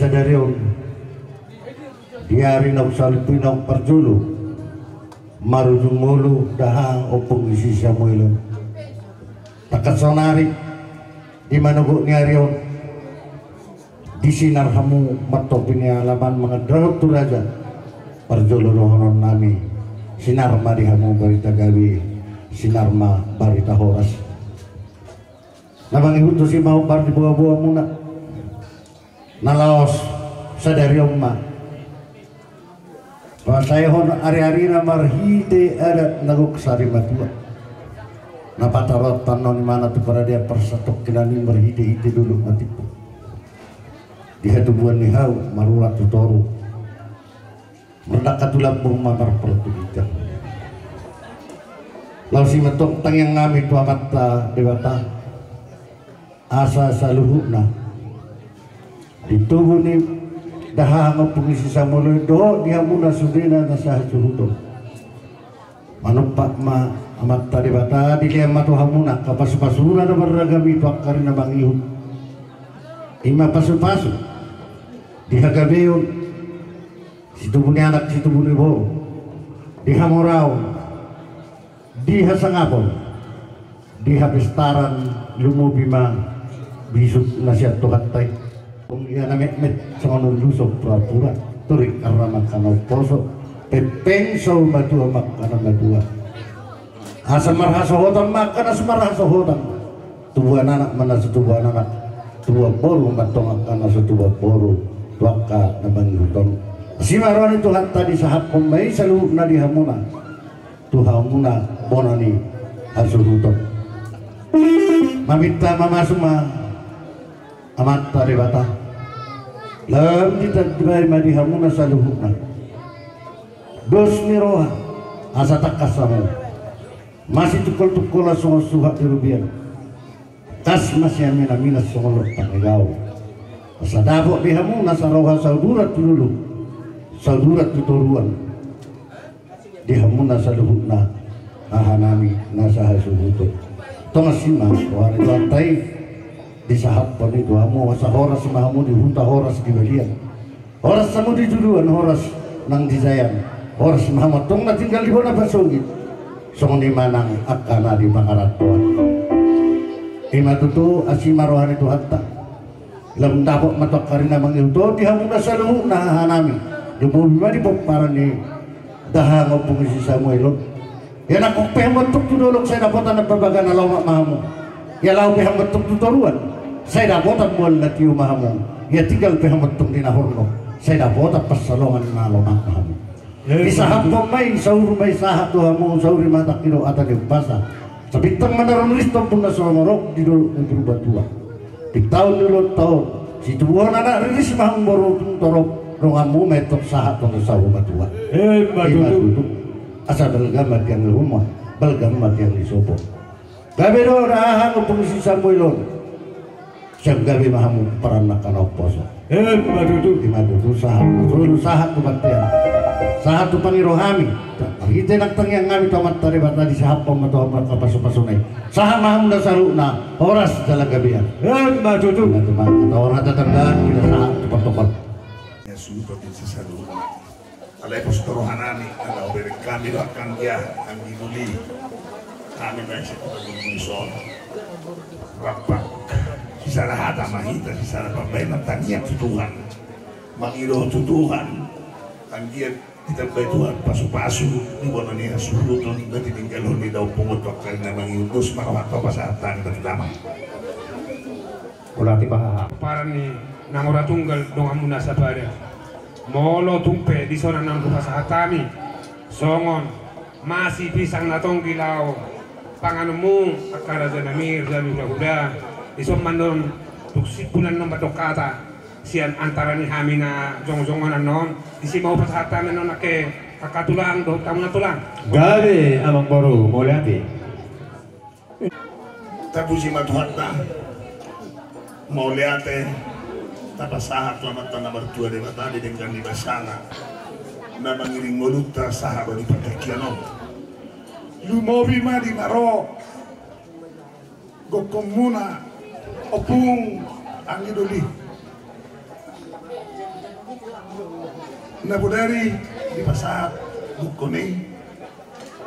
sadarion diari na usalipinaw parjulo marujumulu daha opong isisya mo ilon takasonari di manugo ni arion di sinar hamu matopin alaman mga drawat turaja parjulo rohonon nami sinar ma di hamu barita gawi sinar ma barita horas namang ihuto si mau bar di buah-buah muna nalaos sadari umma saya hon ari-ari na marhide ada nagok sari matua napatarot tanon mana tu para dia persatok kinani marhide dulu mati po di hatubuan ni hau marulat tutoru merdakatulah mamar pertugikan lalu si matok tang yang ngami tu amat dewata asa saluhuna ditubuh ni daha ngapungisi samolo do dia muna sudena nasa suhuto manumpak ma amat tadi bata di dia matu hamuna kapas-pasuna na beragami tuakari na bangihut ima pasu-pasu dihagabeon situbun ni anak situbun ni bo dihamorao dihasangapon dihapestaran lumubima bisut nasihat tuhatay ya na met sa kanong lusok pura-pura turik karena makanau poso pepenso matua makana matua asa marhaso hotang makana semarhaso hotang tubuhan anak mana setubuhan anak tubuh boru matong akana setubuh boru tuaka na bangihutong si maruan itu tadi sahap kumbay sa luhuk na dihamuna tuhamuna bonani hasurutong maminta mamasuma amat tadi bata lam ditadbay madihamuna sa luhukna dos miroha asa takasamu masih tukul-tukul sungo suha dirubian tas masih amina minas sungo pangigaw asa dabo dihamuna sa roha saudurat tululu saudurat tuturuan dihamuna sa luhukna ahanami nasa hasuhuto tongasima wari lantai di sahap pun itu hamu sa horas mahamu di huta horas di balian horas samu di duluan horas nang di zayan horas mahamu tong na tinggal di bona pasugit song di manang akana di mangarat tuan ima tutu asima rohani tu hatta lam dapok matok karina mangilto di hamu na saluhu na hanami di bumi di paparan ni daha ngopong si Samuel ya nak pehmot tuk tudolok saya dapat anak berbagai nalaw mahamu ya lau pehmot tuk tutoruan saya dapat buat natiu mahamu ya tinggal pehmot tuk dinahorno saya dapat pasalongan nalaw mahamu di sahab pemai saur mai sahab tuhamu sauri mata kilo ata di pasa sabitang manaron listo pun na somorok di dulu untuk batua di tahun dulu tahun si tubuhan anak rilis mahang baru torok rongamu metok sahab tong saur batua batu asa belgamat yang rumah belgamat yang disopo gabe do rahan upung si Samuelon siang gabe mahamu peranak kanau poso di madudu sahab seluruh sahab tu batian sahab tu pangirohami kita nak tang yang ngami tomat tari bata di sahab pamato kapasu-pasunay sahab mahamu na saruna horas dalam gabian madudu orang tatandaan kita sahab tepat-tepat ya sudah bisa saruna alay postorohanani kalau beri kami akan dia ang inuli kami masih pagmunisyon rapak sisa hata mahita sisa pambay ng tanyag tutuhan mangiro tutuhan ang dia kita baituhan pasu-pasu ni bono niya suluton na tininggalon ni daw pungutok kay na mangiutos makawato pa sa atan tama ulati pa parang ni nangura tunggal dong amuna sa pada molo tumpe di zona nang rupa sahatami songon masih pisang natong gilaw panganmu akara zanamir zalu huda isom mandon tuksipulan ng batokata sian antara ni hamina jong-jongon anon isi mau pasahatan non ake kakatulang do tamu na tulang gabe amang baru moliati tapusi matuhata moliate tapasahat lamat na berdua di batali dengan di basana na mangiring moluta sahabat di pagkakianon lumobi ma di maro gokong muna opung ang iduli Nabudari di pasar Bukone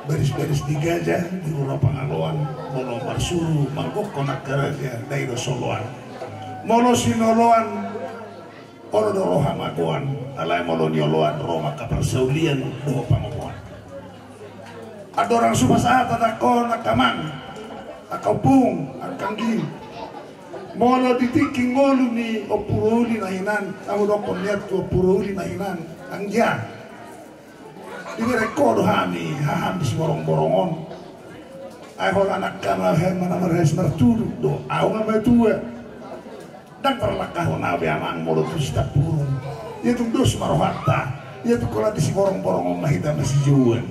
baris-baris di gajah di rumah pangaloan mono marsuru mangkok konak karaja dairo soloan mono sinoloan ono doro hamakuan alai mono nyoloan roma kapal saulian doho pangokuan ada orang supasaat atako nakamang akaupung akanggi mono ditiking ngolu ni opuruli nahinan ang udokon niat tu opuruli nahinan angja ini rekod hami haham di borong-borongon ay hol anak kama mana merhes mertudu do au ngame tua dan terlakah nabi amang molo tusta purun yaitu dos marohata yaitu kola di borong-borongon mahita masih juan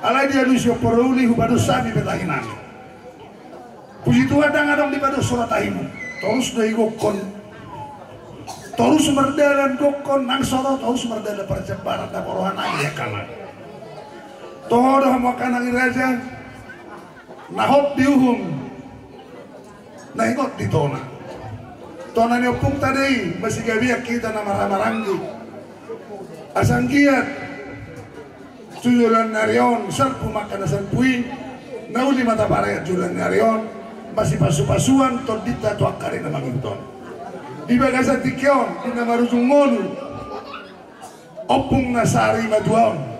alai dia lusio poruli hubadu sami betahinan puji Tuhan dangadong di badu suratahimu terus dari gokon terus merdalan gokon nang soro terus merdalan percebaran dan porohan ya kalah toh dah makan nang raja nahot diuhum naikot di tona ni opung tadi masih gabiak kita nama ramaranggi asang giat tujulan narion serpu makan asal puing nauli mata parayat julan narion masih pasu-pasuan tordita tuakari nama nginton di bagasan tikion di nama rujung molu opung nasari maduaon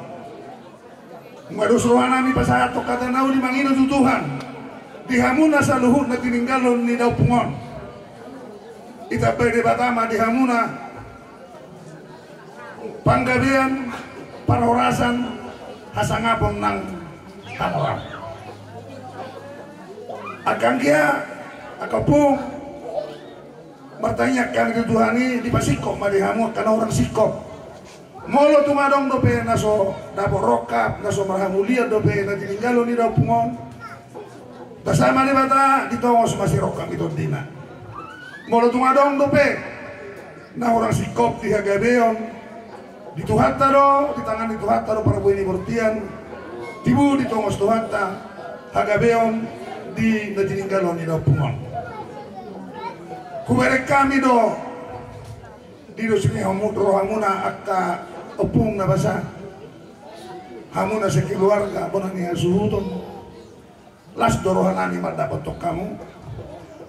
ngadus rohanami pasahat to kata nauli mangino tutuhan di hamuna saluhut na tininggalon ni daw pungon ita pwede batama di hamuna panggabian parorasan hasangapon ng hamoram akang kia akapung bertanya kang tutuhani di pasikop madihamu karena orang sikop molo tumadong dope naso dapor rokap naso marhamulia dope na tininggalon ni daw pungon bersama ni bata ditongos masih rokap itu dina molo tumadong dope na orang sikop di hagabeon di tuhata do di tangan di tuhata do para buini bortian tibu ditongos tuhata hagabeon di natininggalon ni daw pungon kuberek kami do di do sini hamudro hamuna akka opung na basa hamuna sa keluarga bonan ni hasuhuton las dorohan nami madapat to kamu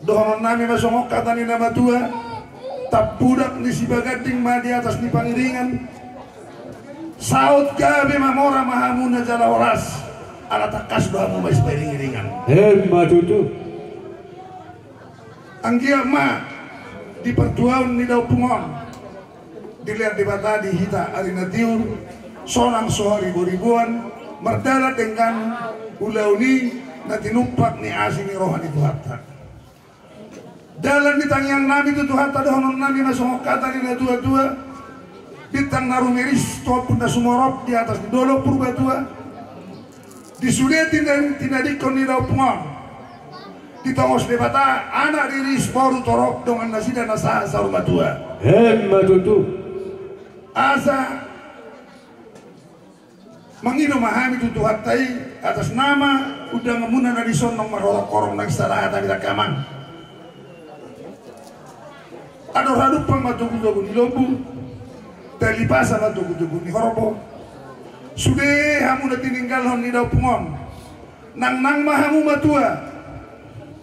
dohanon nami masongok kata ni nama tua tak budak ni si bagading ma di atas ni pangiringan saut gabi mamora mahamuna jala oras ala takas doamu mais pangiringan matutu anggia ma di pertuaun ni daw pungon dilihat di bata di hita arina tiur sonang soha ribu-ribuan merdala dengan ulauni na tinumpak ni asing ni rohani Tuhata dalam di tangiang nami itu Tuhata dohonon nami masongok kata ni na tua-tua bitang narumiris toa pun na sumorop di atas di dolo purba tua disudetin dan tinadikon ni daw pungon ditongos debata anak diris baru torok dengan nasi dan nasa sa rumah tua matutu asa mangino mahami tu Tuhatai atas nama udah ngemuna na disonong marolok korong nang istarahat kita kamang ada radupang matugu-tugu ni lobu telipasa matugu-tugu ni horobo sude hamu na tininggalon ni daw pungon nang mahamu matua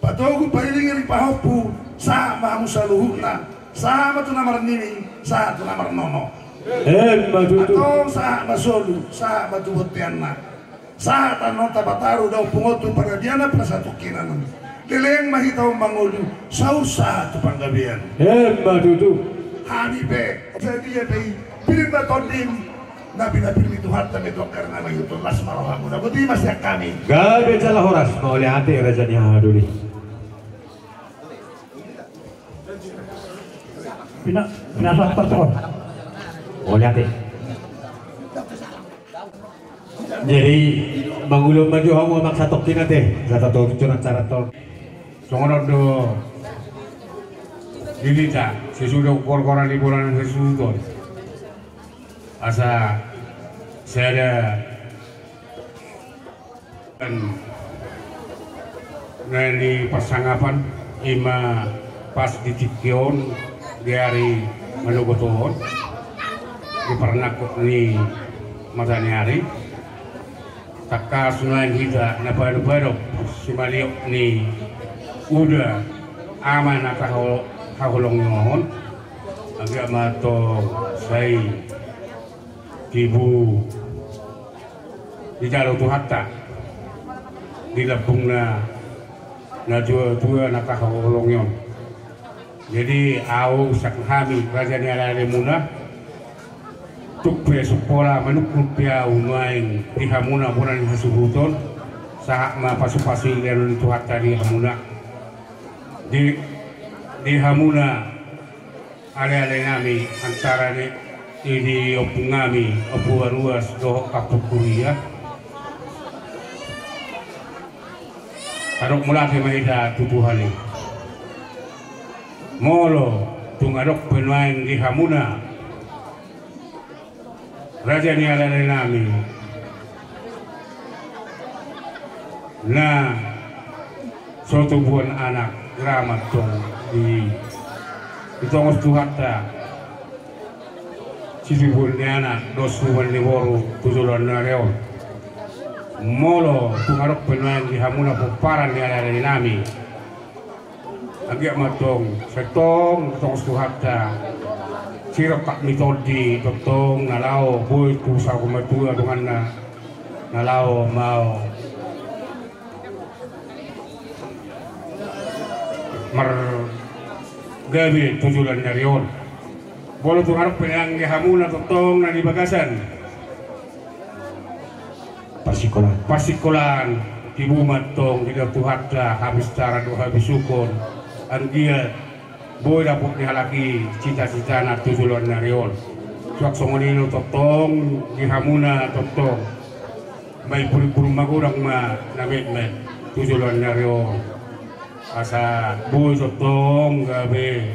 patogu pailingan pahopu sa mahamu saluhuna sa matu namar nini sa tu namar nono matutu atau sa masolu sa matu hotianna sa tanong tabataru daw pungotu para diana prasatu kinan leleng mahitaw mangulu sau sa tu panggabian matutu hani be jadi be pilih batodim nabi-nabi itu harta betul karena itu las marohamu na buti masih kami gabe jala horas mau lihat raja ni haduli pinasah pertol. Oh lihat jadi mangulong maju kamu maksa tokin nate sa tato curang cara tol songono do dilita sesudah kor-koran liburan sesudah asa saya ada di persangapan ima pas di Cikion di hari malugotoon di pernak ni matanyari takasunan hita na baru-baru si Maliok ni udah aman na kahulong noon agak mato say ibu di jalo tuhata di labung na dua nakahulong yon. Jadi au sakhami raja ni alale muna tukpe supola manukun pia umain di hamuna bulan hasubuton sahak ma pasu-pasu yang tuhata di hamuna di hamuna ale-ale nami antara di opungami opuaruas doh kapukuria karok mulai mahida tubuhani molo tungarok penuain di hamuna raja ni alale nami na suatu buan anak ramat tong di itongos tuhata sisibun ni anak dosuan ni boru tujulan na reon molo tungarok penuain di hamuna puparan ni alale nami agak matong setong tongos tuhata sirok kak mitodi totong nalao boy tu sa kumatua dengan nalao mau gabi tujulan narion bolo tu harap penang hamuna totong na di bagasan pasikolan ibu matong tidak tuhata habis cara doa habis sukun anggia boy dapur dihalaki cita-cita na tujulan narion suak songonino totong di hamuna totong may puri-puri magurang ma namet-met tujulan narion asa boy totong gabi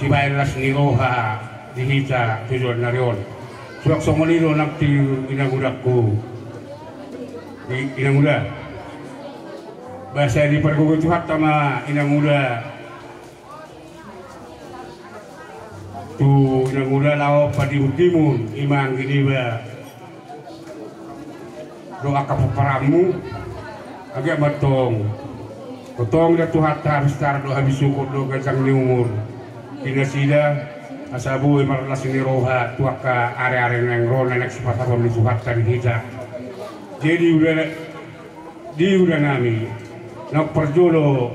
si bayras ni roha dihita tujulan narion suak songonino nakti inagudakku inaguda bahasa di pergugu tuhat sama inaguda tu inaguda lao padi utimun imang gini ba doa kapaparamu agak matong totong da tuhat habis tar do habis syukur do gancang ni umur dinasida asabu marlas ni roha tuaka are-are nang rona nak sipasaron ni tuhat tadi hija jadi udah nami nak perjolo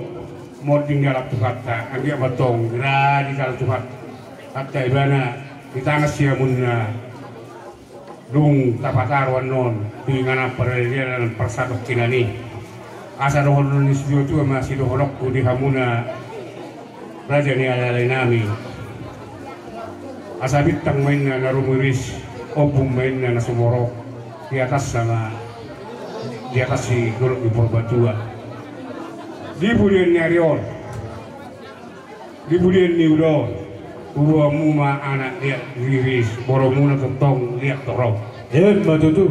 mau tinggal tuhata agak matong gradi kalau tuhat hatta ibana kita ngasih munna dung tapataruan non tuingana perelian persadok kinani asa dohon ni studio tu masih dohonok di hamuna raja ni alale nami asa bitang main na rumuris obum main na sumorok di atas sama di atas si golok di Purbatua di budian nyarion di budian niudon urua muma anak lihat riris boromuna tentong lihat torong matutu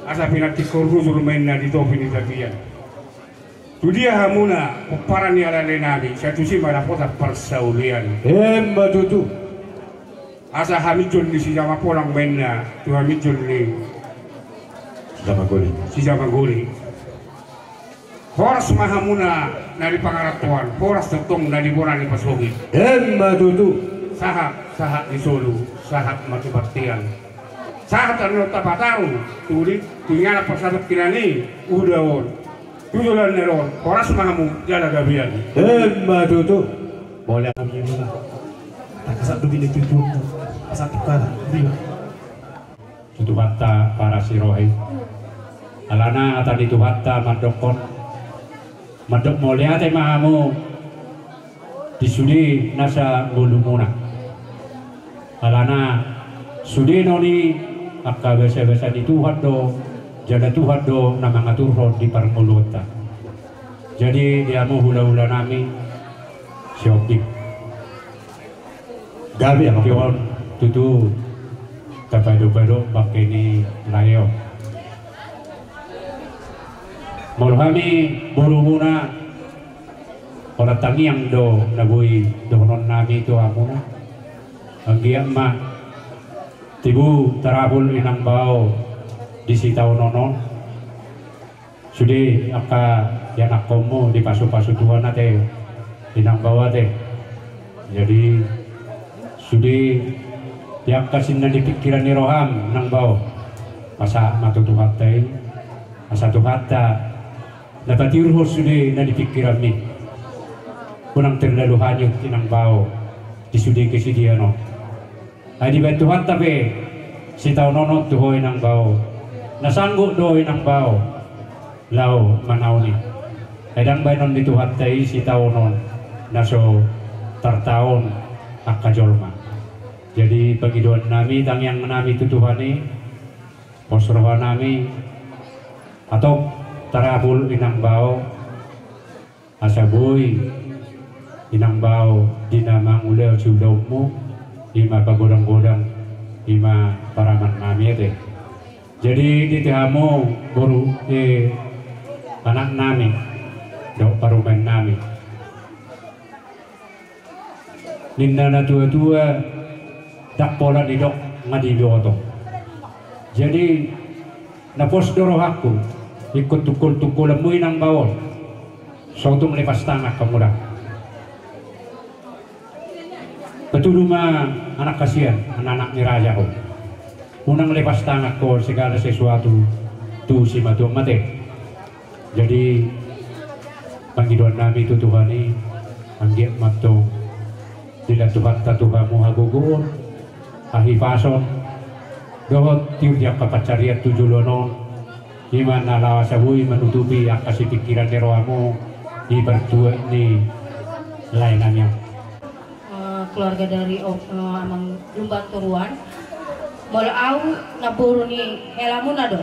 asa pinati koruzur mainna di topi ni tabian tu dia hamuna peparan ni ala lenami satu si mana kota persaulian matutu asa hamijun di si jama polang mainna tu hamijun ni si jama goli horas mahamuna dari pangaratuan horas tentong dari borani pasogi matutu sahat di Solo, sahat mati baktian, sahat anu tapataru, tulis tinggal persabet kinani, udahon, tujuan neron, horas mahamu jala gabian. Matutu, boleh kami mana? Tak kasat begini tujuh, kasat tukar, dia. Tutup hatta para sirohi, alana tadi tutup hatta madokon, madok mulia te mahamu disudi nasa gulumuna. Alana sudi noni akka besa-besa di Tuhan do jada Tuhan do na mga turhon di parmulota. Jadi dia mau hula-hula nami siopik gabi ang kiyon tutu tapado-pado pakai ni layo mulu kami buru muna orang tangiang do nabui donon nami itu amuna Anggiak ma tibu tarahul inang bau di sitau nono sudi aka yanak komo di pasu-pasu Tuhan ate inang bawa teh. Jadi sudi yang kasinna di pikiran ni roham nang bau pasa matutuhat teh asa tuhata dapat irhus sudi na di pikiran mi kunang terlalu hanyut inang bau di sudi kesidiano ay di Tuhan tapi si tao nono tuhoy nang bau nasanggo doy nang bau lau manaw ni edang baynon di Tuhan tay si tao non naso tartaon akajolma. Jadi pagiduan nami tang yang menami tutuhani posrohan nami atau tarahul inang bau asaboy inang bau dinamang uleo sudommu ima pagodang-godang ima paraman nami ete. Jadi di tihamu baru anak nami dok parumen nami ninda na tua-tua dak pola di dok ngadi bioto. Jadi napos doro aku ikut tukul-tukul lemuin nang bawol suatu melepas tanah kemudah betul rumah anak kasihan anak-anak niraja ko unang lepas tangan ko segala sesuatu tu si matu mate. Jadi panggiduan nami tu Tuhan ni anggiat mato tidak Tuhan tatuhamu hagugun ahi pason dohot tiur yang kapacariat tujuh lono imana lawasabui menutupi akasi pikiran neroamu di bertua ni lainannya. Keluarga dari amang Lumban Turuan mula au naburu ni helamun ado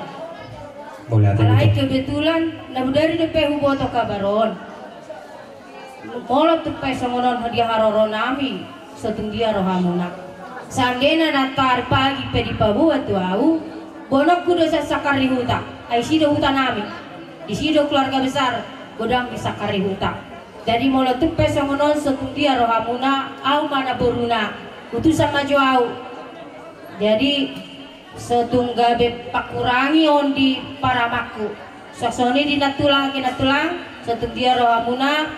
alai kebetulan nabu dari depe huboto kabaron mula tupai sangonon hadiah haroro nami setung dia rohamuna sandena natar pagi pedi pabuat tu au bonok kudo sa sakari huta ai sido huta nami di sido keluarga besar godang di sakari huta. Jadi mula tupai sangonon setung dia rohamuna au mana boruna utusan maju au. Jadi setung gabe pakurangi on di paramaku saksoni di natulang setung dia rohamuna.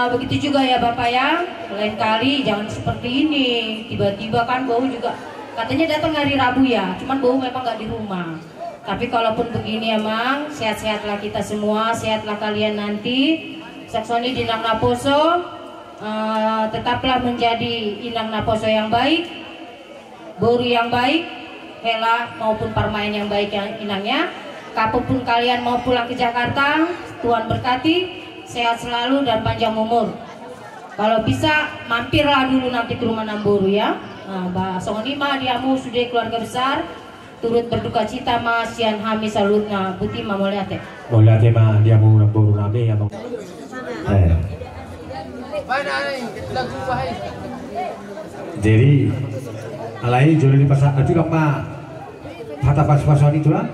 Begitu juga ya Bapak ya, lain kali jangan seperti ini tiba-tiba kan bau juga katanya datang hari Rabu ya, cuman bau memang nggak di rumah. Tapi kalaupun begini emang sehat-sehatlah kita semua, sehatlah kalian nanti. Saksoni di Inang Naposo tetaplah menjadi Inang Naposo yang baik, boru yang baik, hela maupun permain yang baik yang inangnya. Kapanpun kalian mau pulang ke Jakarta, Tuhan berkati, sehat selalu dan panjang umur. Kalau bisa mampirlah dulu nanti ke rumah Namboru ya. Mbak Songoni mah diamu sudah keluarga besar, turut berduka cita mas Sian Hami salutna Buti mah moliate. Moliate mah diamu Namboru nami ya bang. Jadi alai jolo di pasar itu mah kata pas-pasan itu lah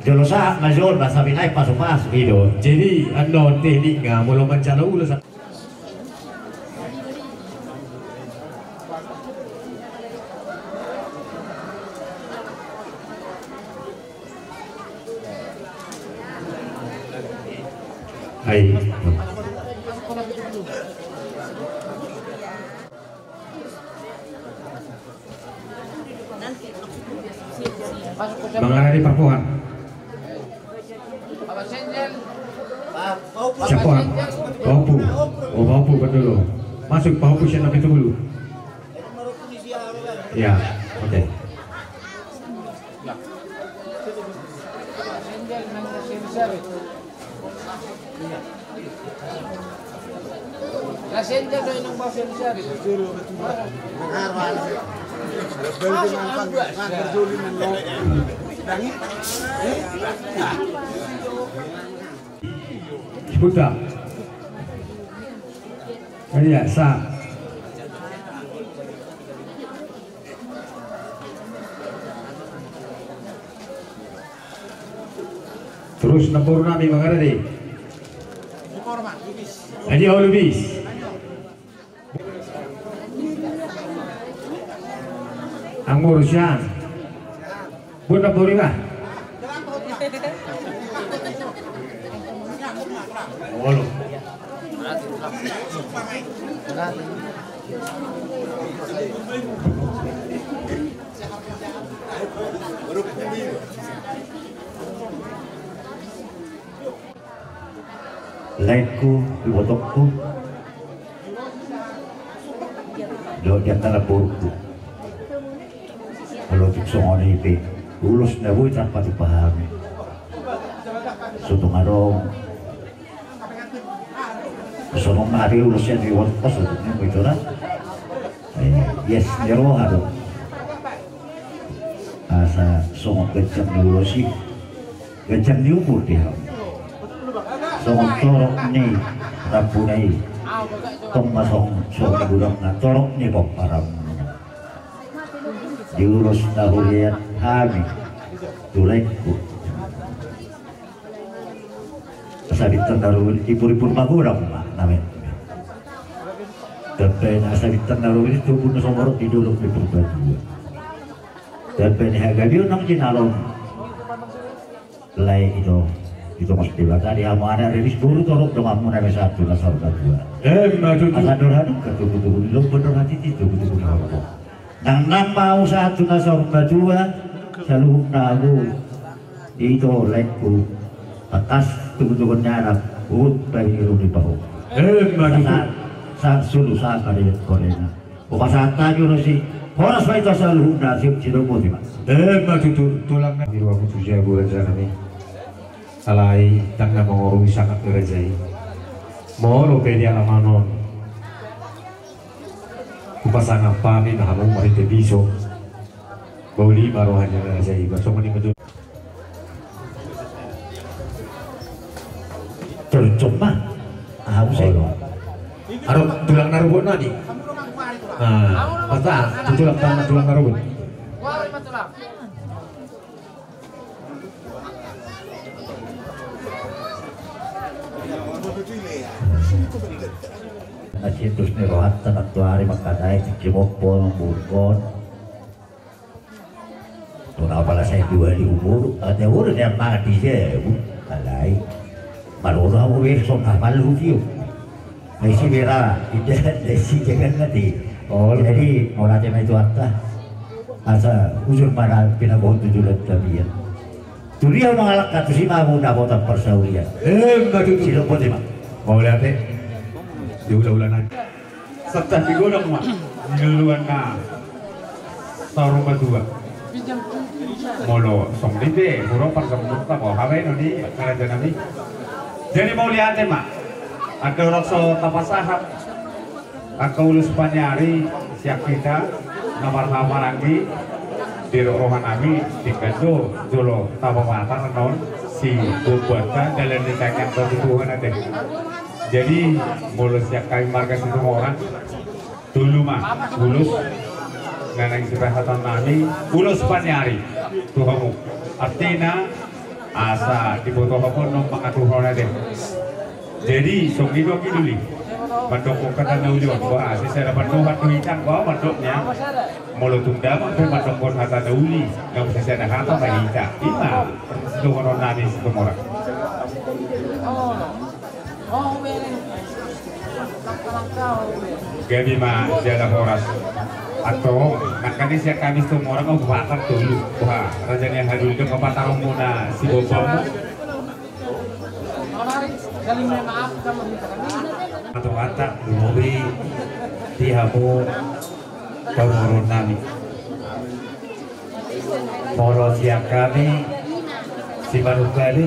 jolo sa major basa binay paso-pas gitu. Jadi ano teknik nga mula mancala ulo sa ay mga di Papuan siapa? Paupu. Oh Paupu betul. Masuk Paupu siya na dulu. Ya, oke. Buta. Iya, sah. Terus nempur nami mangara deh. Aja lubis. ang Morosyan Bunda Borima Olo Lainku, ibotokku do di antara burukku kalau tiksong itu ulus na buhay tanpa dipahami sutung adong sunong hari ulus yan di wakas sutungnya mo ito na yes nero adong asa sungong gajang ni ulusi gajang ni umur dia sungong torok ni rapunay tong masong sungong gudang na torok ni pamparam diurus na hulian kami tulaiku sabitan darul ipur-ipur magurang namin tapi sabitan darul itu pun somorot di dulu di perbaju tapi hagabiu nang jinalong lai itu mas dewa tadi amana rilis buru torok dengan mun ame satu na sorga dua maju asador hadu ketubu lu bener hati itu betul nang mau satu na sorga dua selalu nagu itu laikku atas tubuh-tubuh nyarap bagi ilu di bawah maju saat sulu saat ada yang korena upasata juru si horas baik selalu nasib cidomo tiba maju tulang di ruang tujuh bulan sana nih alai tangga mengurungi sangat kerajai molo pedia amanon kupasangan pami na hamong marite biso bauli barohan yang kerajai baso mani betul tercuma aku sih aro tulang narubon nadi mata tulang narubon Nasi terus nih rohat tanah tuari makanai cimopol membukon. Tuh apalah saya dua di umur ada urut yang mati sih bu, alai. Baru orang besok amal lucu. Masih bera tidak desi jangan nanti. Oh jadi orang cina itu apa? Asa ujung mana pinabon 7 lebih. Tuh dia mengalak kata si mamu dapat persaurian. Maju Silo pun sih mak. mau lihat di ulah-ulanan serta digodok mak diluan na sarung kedua molo song dite burung parsong nukta mau hawe noni kerajaan nami jadi mau lihat mak ada rokso tapasahap aku ulus panyari siap kita namar lagi di rohan nami di kado dulu tapamatan non si buatan dalam ditekan kebutuhan ada jadi mulus yang kami markas itu orang dulu mah mulus nganang sibahatan nami mulus panyari tuhamu artinya asa dibutuhkan nom makatuhon ada jadi songi doki dulu mandok kata naujon wah saya dapat nohat tuhitan bahwa mandoknya mulut tunda sampai mandok kon kata nauli nggak bisa saya nak kata bahita ima itu konon nami itu orang gabi mah jalan horas atau makanya siap kami semua orang mau bakar dulu wah raja yang hadul itu kepatarong muna si bobamu atau kata dulu dihamu kemurun nami moro siap kami si manukali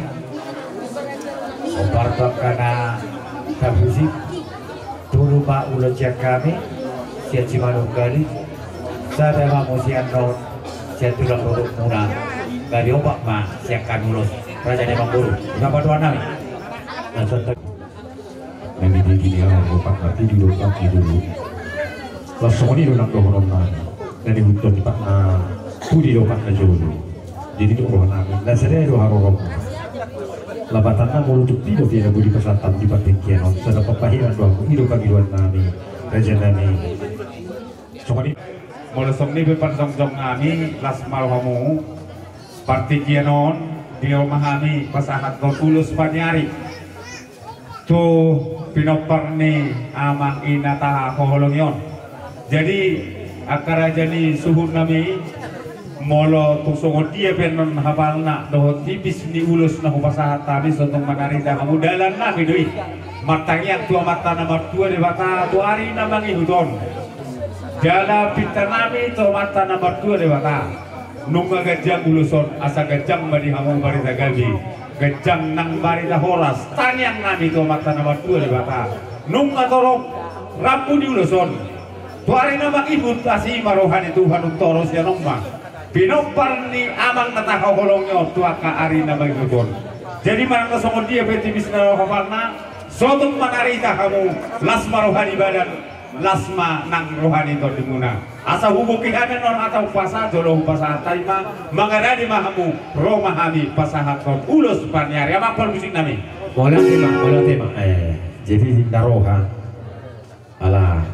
opartok karena kabusi dulu pak ulo siap kami siap si manukali saya mau siap non siap tulang buruk muna gak diobak mah siap kami ulos raja demang buruk kenapa doa nami nah contoh yang gini aku pak ngerti di dulu kaki dulu langsung ini udah dohoran nami dan di hutan pak na pudi dopak na jodoh jadi itu orang nami dan saya doa harorong labatannya mulut tidak dia budi pesatan di patingkian sudah pepahiran doang hidup kami doan nami raja nami cuma ini Molosong ni bepansong-song kami las malhamu partikianon di omahami pasahat ko tulus panyari tu pinoparni amang inataha koholongyon. Jadi akara jani suhun nami molo tusongon dia penon hafalna doh tipis ni ulus na pasahat tabi sotong manarita kamu dalan na bidui matangyak tua mata nomor 2 di bata tuari namangi huton jala pintar nami to mata nomor 2 di bata nunga gajang uluson asa gajang bari hamu bari gabi gajang nang bari horas tanyang nami to mata nomor 2 di bata nunga torok rampu di uluson tuari namangi hut asi marohani Tuhan untoros ya nomba pinopar ni amang natahaholongnya tuaka ari namangi huton. Jadi marang kesomon dia petibis na rohaparna sotong manarita kamu lasma rohani badan lasma nang rohani to dimuna asa hubuki hamen non atau pasa jolo pasa taima mangaradi mahamu romahami pasahat kon ulus panyari amak musik nami bola tema jadi daroha ala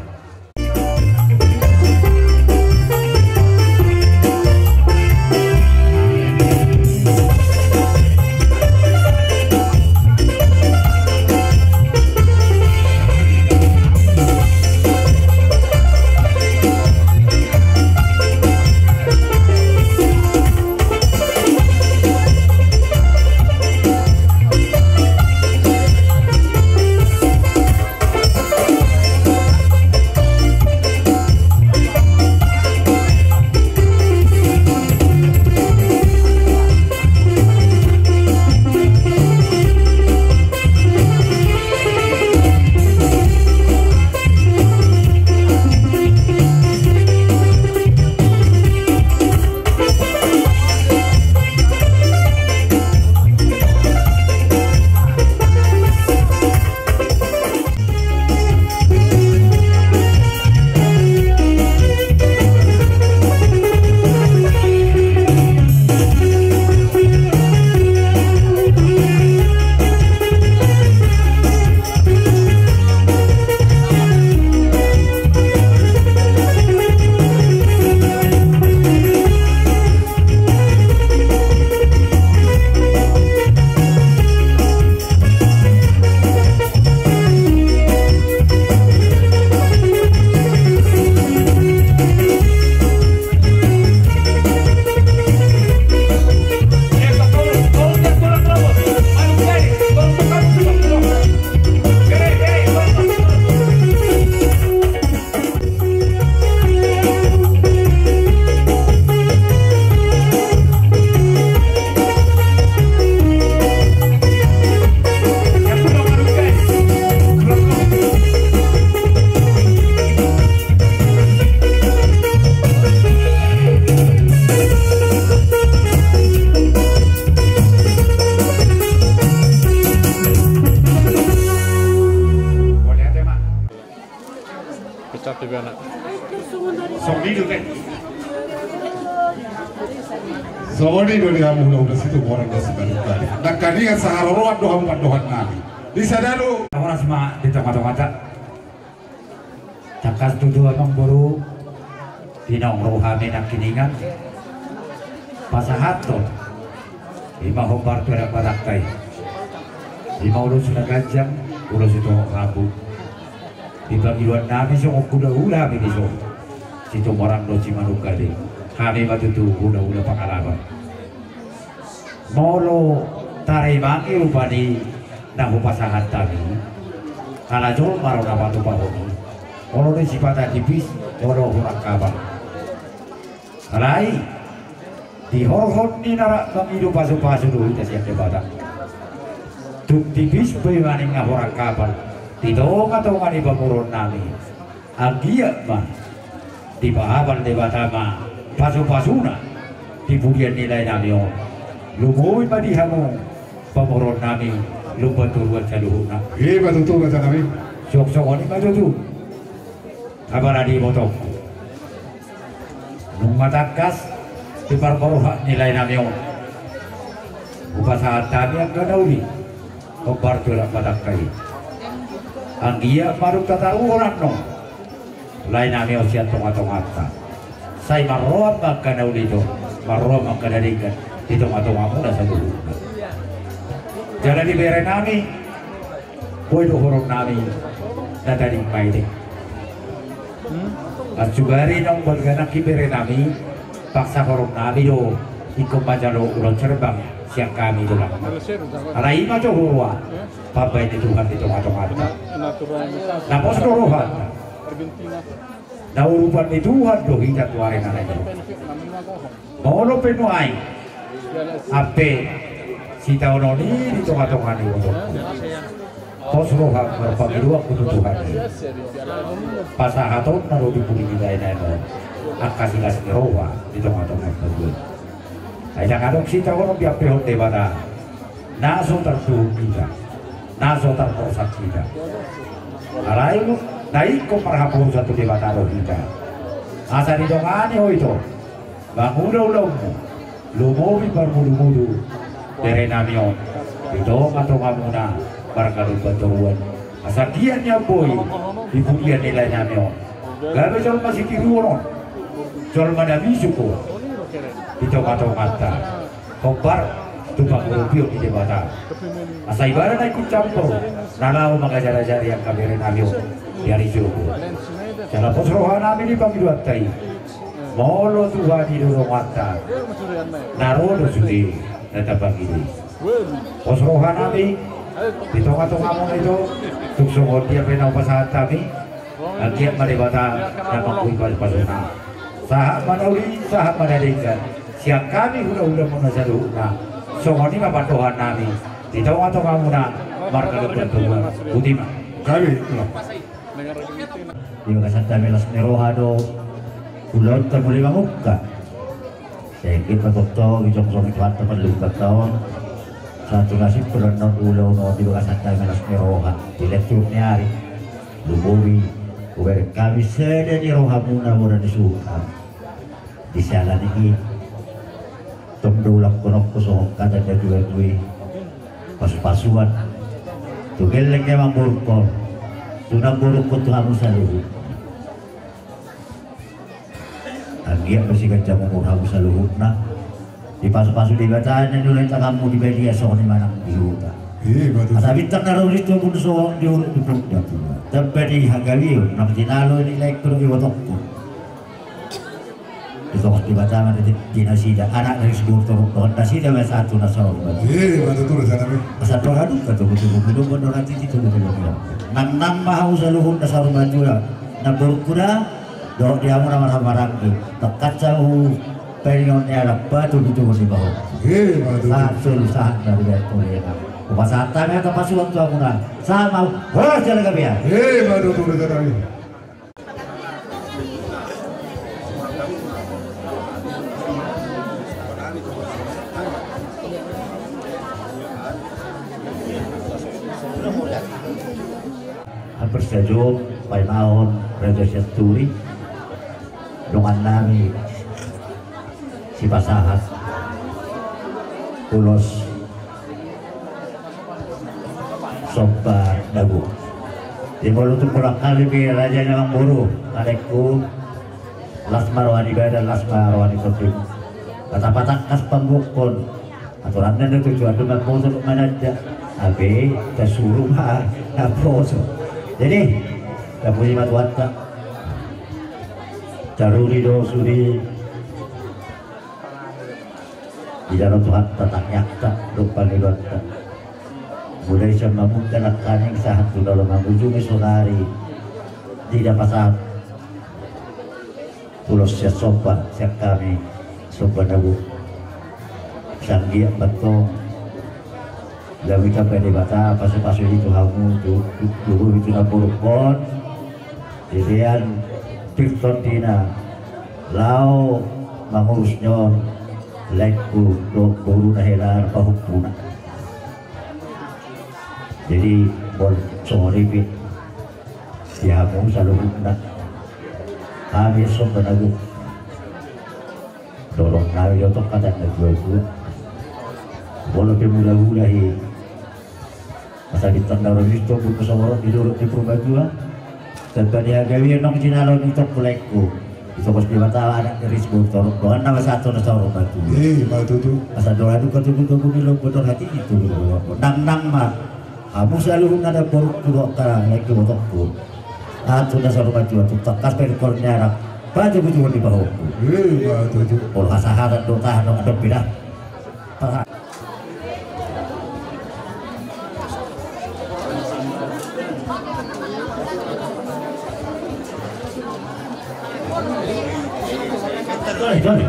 Soni do dia mula udah situ orang dah sebalik tadi. Dan kanian saharoan dohan nabi. Di sana lu. Orang semua di tempat-tempat. Cakas tujuh abang baru tinong rohami nak kiningan. Pasahat tu. Lima hobar tu ada padakai. Lima ulus sudah gajang, ulus itu rabu. Di bagian nabi so kuda ulah bini so. Situ orang do cimanuka deh. Kami batu tu udah pengalaman. Molo tarimangi rupani nahu pasangan tadi. Kalau jol maru nama tu bahoni. Molo ni sifat tipis, molo orang kabar. Alai di horhon ni nara mengidu pasu-pasu dulu kita siap debat. Tuk tipis bagaimana ngah orang kabar. Tidong atau ngani pemurun nami. Agiat mah di bahaban debat ama. Pasu-pasuna di budian nilai nami on lumui padi hamu pamoron nami lumba turut saluhuna betul kata nami sok-sok oni batu tu kabar adi motok nung matakas di parparuha nilai nami on upasahan tami ang ganauli kabar tulak matakai ang iya maruk tataru orang no lain nami on siya tonga-tongata Saya marroa maka naulito, marroa maka darikan. Itu atau dah satu. Jalan di bere nami, boy do horong nami, datang maite. Asugari nong berganak di bere nami, paksa horong nami do, ikut baca lo ulang cerbang siang kami do lah. Arai macam horwa, papa itu Tuhan itu atau mata. Napos rohan. Naurupan ni Tuhan do hingga tuare na itu. Molo penuai. Ape si tahun ini di tengah-tengah ni untuk. Pos roha berpamilu aku Tuhan. Pasahaton naruh di bumi kita ini. Akasih roha di tengah-tengah itu. Ada kadang si tahun dia pehon dewata. Naso tertuh kita. Naso terprosat kita. Alaimu naik ko parhapon satu dewata roh kita. Asa di dongane ho itu. Bangulau lumobi bermudu-mudu dari namion. Itu atau kamuna barkalu batuan. Asa dianya boy ibu dia nilai namion. Gabe jol masih tiruon. Jol mana bisuko. Itu atau mata. Kobar tumpang rupio di dewata. Asa ibarat ikut campur. Nanau mengajar-ajar yang kabirin namion. Dari suku. Cara pos rohana ini bagi dua tai. Molo Tuhan di dorong mata. Narodo sudi tetap bagi ini. Pos rohana ini di tengah-tengah itu tuk sungguh dia penau pasahat kami. Agiat maribata dan mengkuipas pasuna. Sahab manauli, sahab manadikan. Siang kami udah mengajaruna. Sungguh ini apa Tuhan kami di tengah-tengah muna marka bertuan. Butima. Kami. Yung kasanta melas merohado ulod termuli mamuka. Sekit pagkokto gijong song ituat terlukat taon. Satu nasib perenon ulo no di kasanta melas meroha. Diletuk ni hari. Lubuwi uber kami sede di roha muna disuka. Di salah ini tumdulak kunok kusok kata dia dua-dua pas-pasuan. Tugel lagi memang buruk. Sudah buruk untuk kamu saluhu. Agia bersihkan jamu kamu saluhu. Nah, di pasu-pasu di bacaan yang dulu kamu di media soal di mana di hutan. Ada bintang naruh itu pun soal di urut di perut jatuh. Tapi di hagawi, nak jinalo ini like perlu diwatokku. Itu di bacaan di nasida anak dari sebuah turun nasida masa satu nasor. Batu turun sana mi. Asal perhadu kata betul-betul menurut itu betul-betul. Nang mau saluhun dasar baju lah. Nak berkuda, dok dia mau nama marang tu. Tekat jauh perionnya ada batu itu di bawah. Batu. Sasul saat dari itu dia. Upasatanya atau pasukan tu aku nak. Sama, wah jalan kami ya. Batu turun sana mi. Hampir sejauh painaon Raja Syaturi dengan nami si pasahat Pulos Sobat Dagu di Molutuk kurang kali bi Raja Nyawang Buru Kadeku Lasmar Wani Badan Lasmar Wani Kotim kata-kata kas pembukun aturannya itu tujuan dengan bosan manajer tapi tersuruh mah bosan. Jadi, kapuji matuata, caruri do sudi, di dalam Tuhan tatang nyakta, lupa liwata. Mulai siya mamungkan ang kaning sahat to dalam mangujungi sonari, di dapat pulos siya sopan, siya kami, sopan nabu, sanggiat batong, Gawi ka pwede bata, paso-paso dito hamu, dulu itu na burukon. Dilian, Pilton Tina, Lao, mangurus nyon, lekku, buru na helar, pahukpuna. Jadi, bol, soripit, siya hamu sa lubog na. Kami so panago. Dorong na yung katat na jual-jual. Walau pemula-mulahi masa ditandang itu pun pesawat didorong di perbatuan tanpa dihagawi nong jinalon itu kulekku Isokos di mata anak dari sebuah torong doan nama satu na torong batu. Batu tuh. Asa doa itu ketemu nilo betul hati itu. Nang mah. Kamu selalu ada borok kurok karang lagi botokku. Atu na torong batu atu takas perikornya rak. Baju butuh di bahuku. Batu tuh. Kalau kasaharan do tahan ada beda. Johnny.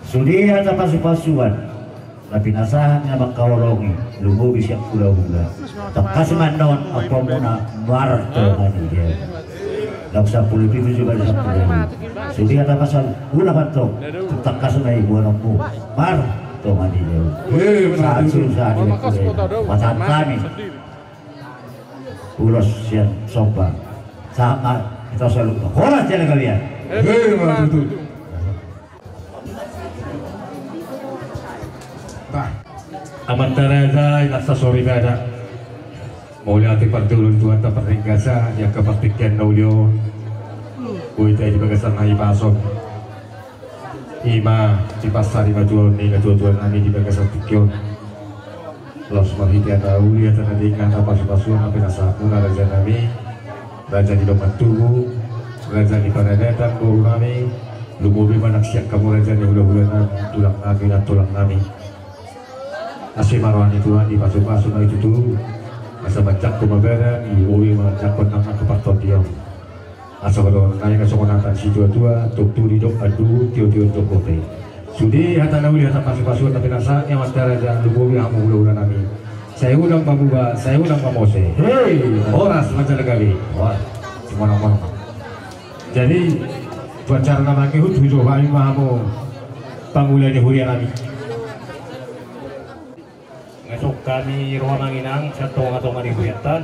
Sudi ada pasu-pasuan tapi nasahannya mengkawarongi lumu bisa hula-hula tekas manon apa muna marto ani dia dak 10 itu juga ada 10. Sudi ada pasal hula patok tekas na ibu anakku marto ani dia saat susah dia pasan kami ulos sian soba sama kita selalu horas jalan kalian Batu tuh. Amantaraza nasa sorigada mula ati pagtulong tuwan ta paringkasa ya kapaktikyan na ulyo kuy tayo di bagasang na ipasok ima di pasari matuan ni natutuan namin di bagasang tikyon los mahitian na uli at nandikan na pasupasuan na pinasahat muna raja nami raja di doman tubo raja di panadatan buru nami lumubi managsiyak kamu raja ni hula-hula na tulang namin at tulang namin asli marwan itu di masuk-masuk itu tuh masa bancak kumabera iuwi bancak konang aku partot dia asal kalau naik ke sokonatan si tua-tua tuk di dok adu tio-tio tokote sudi hata nauli hata masuk-masuk tapi nasa yang mas daraja lubuwi hamu ulah nami saya ulang pamuba saya ulang pamose hei horas macam kali wah cuma ngomong jadi buat cara nama kehut hidup kami mahamu pangulai di hurian nami ngesok kami ruang inang satu atau ngari huriatan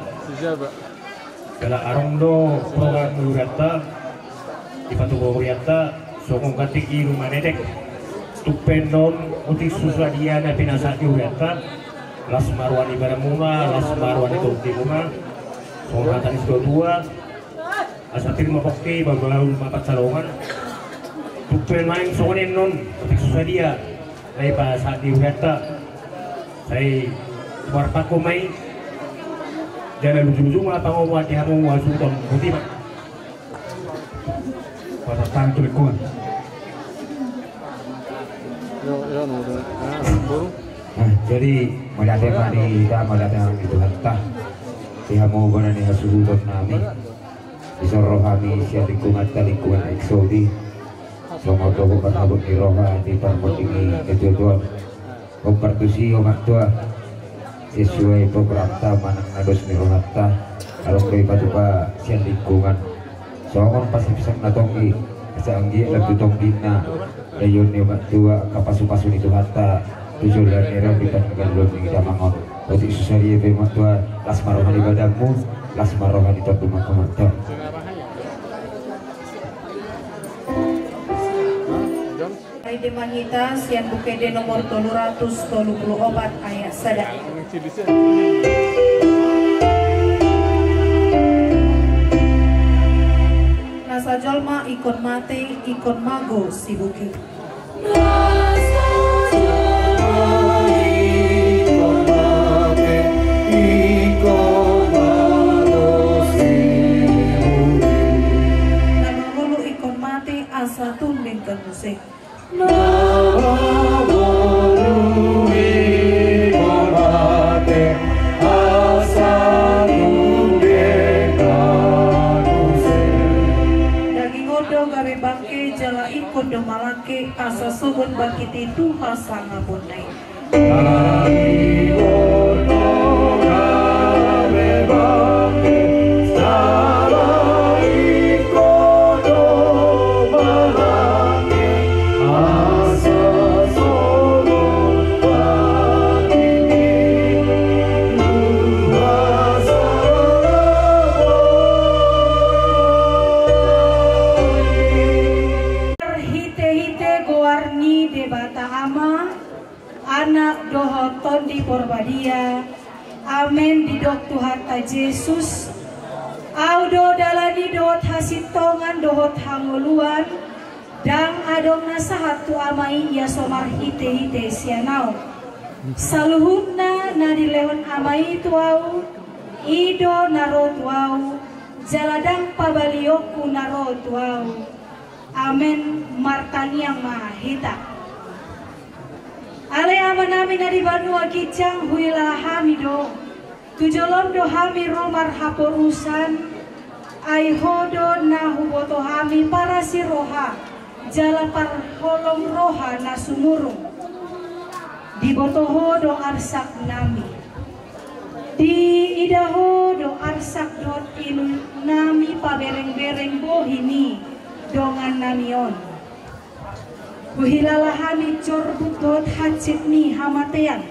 kala arong do program huriatan di patugo huriatan sokong katik iru manedek tupendon utik suswadia na pinasa di huriatan las marwani baramuna las marwani tukti muna sokong katanis dua asa terima pokti bagolaul mapat salongan tupen main sokonin non utik suswadia lay pa sa di huriatan saya warpaku mai jangan ujung-ujung apa ngomong hati kamu masuk tom putih pak pada tantu lekuan jadi melihat mani kita melihat yang itu hatta dia mau benar nih suhu tom nami disoroh kami siap lingkungan eksodi semua toko berabut di roha di parpot ini kejujuan kompartusi umat tua sesuai program manang nados mirohatta kalau kay patupa siya lingkungan soalnya pasti bisa natongi sa anggi nagtutonggi na ayon ni umat tua kapasu-pasu nito hatta tujulan nira di pangalon ni damangon pati susari pe umat tua las marohan ibadahmu las marohan ito tumakamata di Mahita sian bukede nomor 334 ayat sada nasa jolma ikon mate ikon mago si buki namangulu ikon mate asa tumbing kan musik daging odo gawe bangke jala ikut do malake asa subun bangkit itu hasa ngabunai daging odo gawe bangke jala ikut do malake asa subun bangkit itu hasa debata ama anak doho tondi porbadia amen di dok Tuhan ta Yesus audo dalani dohot hasitongan dohot hanguluan dang adong nasahat tu amai ia somar hite sianau saluhutna na dilehon amai tuau ido naro tuau jaladang pabalioku naro tuau amen martaniang mahita ale ama namin na di Banua Gijang huila hamido tujolom do hami romar haporusan ay hodo na huboto hami para si roha jala par holong roha na sumurung di botoho do arsak nami di idaho do arsak dot inu nami pabereng-bereng bohini dongan namion buhilala hami corbut dot hacit ni hamatean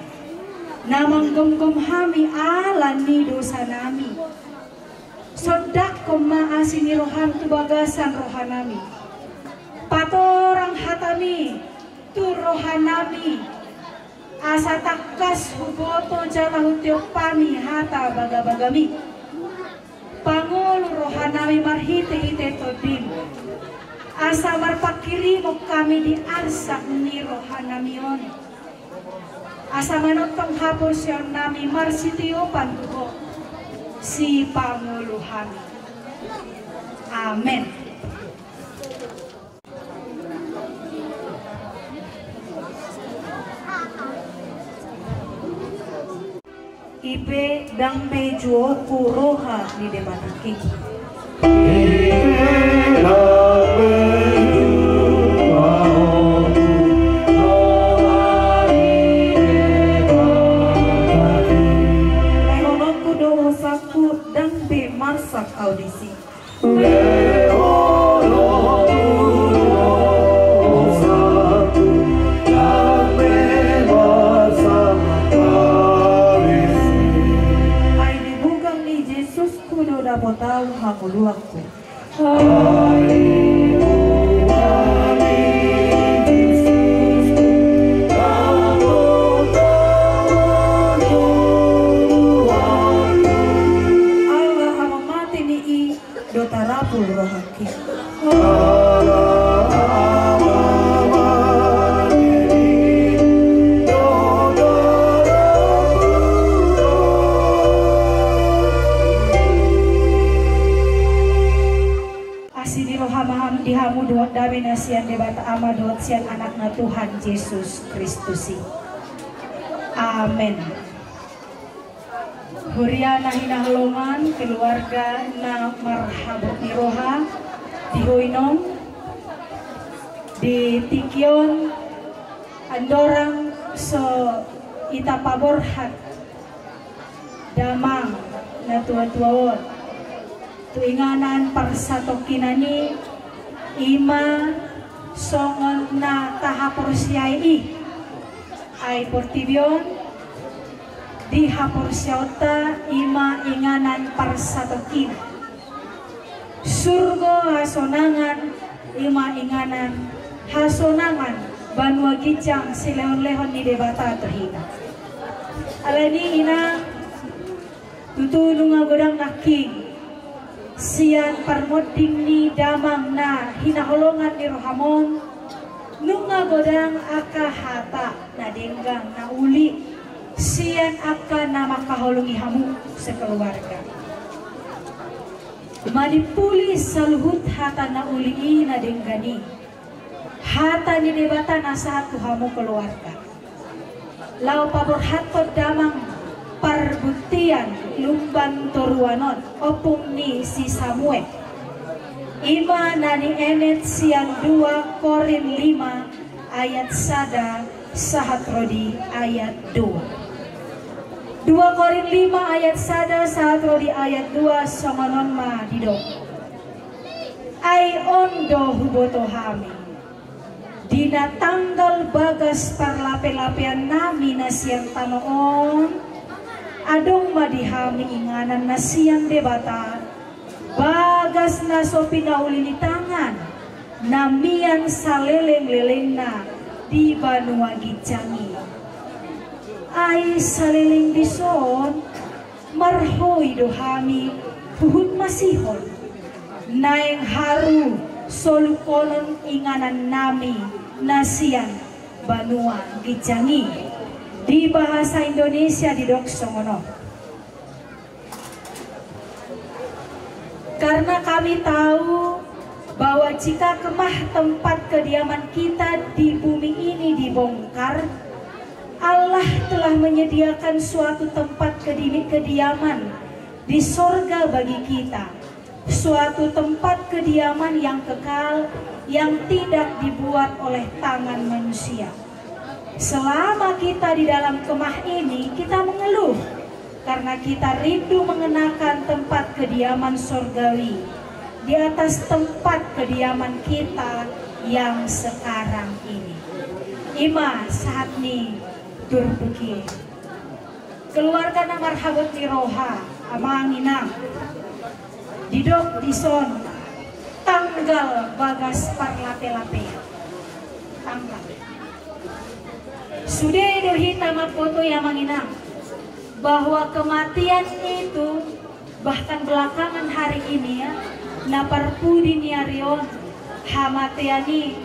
namang gom-gom hami alan ni dosa nami sodak koma asini rohan tu bagasan rohanami patorang hatami tu rohanami asa takas huboto jala hutiok pami hata baga-bagami pangul rohanami marhite-hite todim asa marpakiri mo kami di arsak ni rohanamion asa manotong hapos yon nami marsitio pantuho si panguluhami amen. Ibe dang mejo kuroha di debataki. Lehonoku do saku dang be marsak audisi. Tahu hanguluangku. Allah amamati ni I dotarapul rohaki. Dihamu doa dami nasian debata ama doa sian anakna Tuhan Yesus Kristusi. Amin. Huriana hinahalongan keluarga na marhabot ni roha di Hoinom di Tikyon andorang so itapaborhat damang na tuwa-tuwawon tuinganan parsatokinani ima songon na tahaporsyai ay portibyon di haporsyauta ima inganan parsatokin surgo hasonangan ima inganan hasonangan Banua Gijang si lehon-lehon ni debata terhina alani ina tutulung agodang naking sian parmoding ni damang na hinaholongan ni rohamon nunga godang aka hata na denggang na uli sian aka na makaholongi hamu sa keluarga manipuli sa luhut hata na uli na denggani hata ni debata na sa hamu keluarga lau paborhatod damang parbutian lumban toruanon opung ni si Samuel ima nani enet siang 2 Korin 5 ayat sada sahat rodi ayat 2 Korin 5 ayat sada sahat rodi ayat 2 somanon ma didok ay ondo huboto hami dina tanggal bagas parlape-lapean nami na siyang tanoon adong madihami inganan na siyang debata bagas na so pinaulinitangan namian sa leleng-leleng na di Banua Gicangi. Ai saliling dison marhoi dohami puhut masihon naeng haru solukonon inganan nami nasian Banua Gicangi di bahasa Indonesia di Doksongono. Karena kami tahu bahwa jika kemah tempat kediaman kita di bumi ini dibongkar, Allah telah menyediakan suatu tempat kediaman di sorga bagi kita. Suatu tempat kediaman yang kekal, yang tidak dibuat oleh tangan manusia. Selama kita di dalam kemah ini, kita mengeluh karena kita rindu mengenakan tempat kediaman sorgawi di atas tempat kediaman kita yang sekarang ini. Ima saat ni turbuki keluarga na marhabot ni Roha amang inang didok dison tanggal bagas parlape-lape tanggal sudah dohita mapoto yang manginang bahwa kematian itu bahkan belakangan hari ini ya naparpudi niarion hamatiani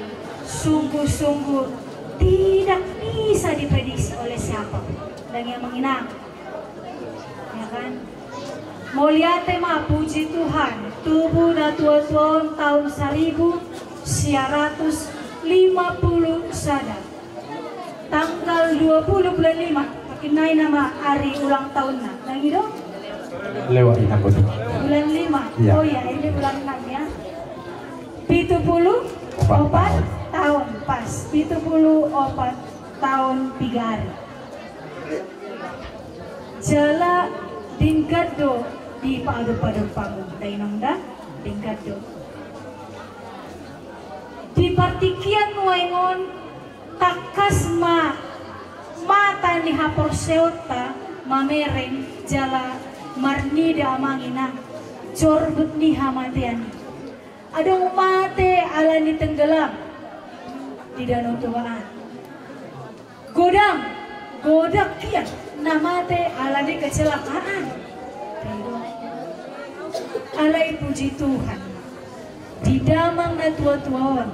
sungguh-sungguh tidak bisa diprediksi oleh siapa dan yang menginang ya kan moliate ma puji Tuhan tubuh na tuan tahun 1950 sada tanggal 20 bulan 5 pakinay nama hari ulang tahun na lagi dong lewat ini aku tuh bulan 5 ya. Oh ya ini bulan 6 ya 74 tahun pas 74 tahun 3 hari jala dingkado di padu-padu pamu dainong da dingkado di partikian nuengon takas mata ni hapor seota mamereng jala marnida amangina corbut ni hamatian adong mate ala ni tenggelam di danau tuaan godak kian namate ala ni kecelakaan alai puji Tuhan di damang na tua-tuawan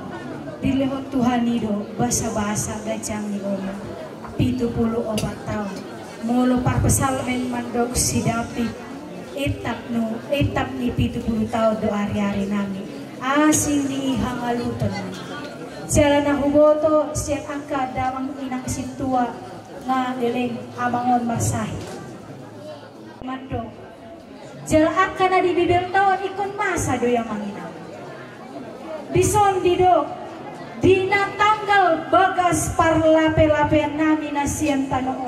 di lehot Tuhan nido basa-basa gajang ni Oma 74 tahun molo parpesalmen mandok si David etap ni 70 tahun do hari-hari nami asing ni hangaluton jalan na huboto siya angka damang inang sintua nga dileng amangon marsahi mandok jalan angka na di bibir tahun ikon masa do yang manginang dison didok dina tanggal bagas parlape-lape nami nasian tanoon